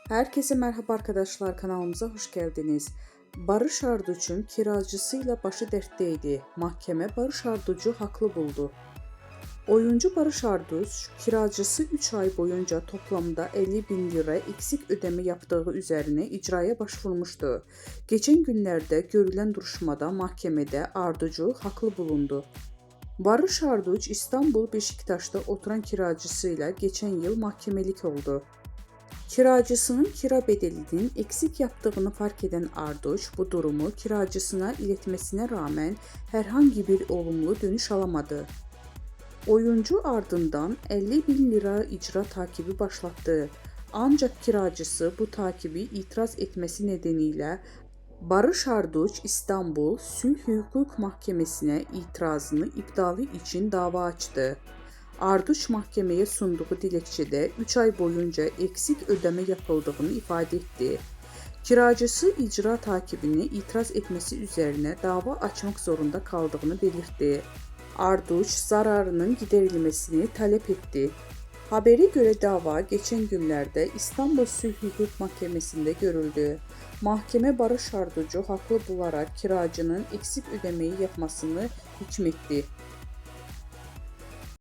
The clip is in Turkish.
Herkese merhaba arkadaşlar, kanalımıza hoş geldiniz. Barış Arduç'un kiracısıyla başı dertteydi. Mahkeme Barış Arduç'u haklı buldu. Oyuncu Barış Arduç, kiracısı 3 ay boyunca toplamda 50 bin lira eksik ödeme yaptığı üzerine icraya başvurmuştu. Geçen günlerde görülen duruşmada mahkemede Arduç'u haklı bulundu. Barış Arduç, İstanbul Beşiktaş'ta oturan kiracısıyla geçen yıl mahkemelik oldu. Kiracısının kira bedelinin eksik yaptığını fark eden Arduç bu durumu kiracısına iletmesine rağmen herhangi bir olumlu dönüş alamadı. Oyuncu ardından 50 bin lira icra takibi başlattı. Ancak kiracısı bu takibi itiraz etmesi nedeniyle Barış Arduç İstanbul Sülh Hukuk Mahkemesi'ne itirazını iptali için dava açtı. Arduç mahkemeye sunduğu dilekçede 3 ay boyunca eksik ödeme yapıldığını ifade etti. Kiracısı icra takibini itiraz etmesi üzerine dava açmak zorunda kaldığını belirtti. Arduç zararının giderilmesini talep etti. Habere göre dava geçen günlerde İstanbul Sülh Hukuk Mahkemesi'nde görüldü. Mahkeme Barış Arduç'u haklı bularak kiracının eksik ödemeyi yapmasını hükmetti.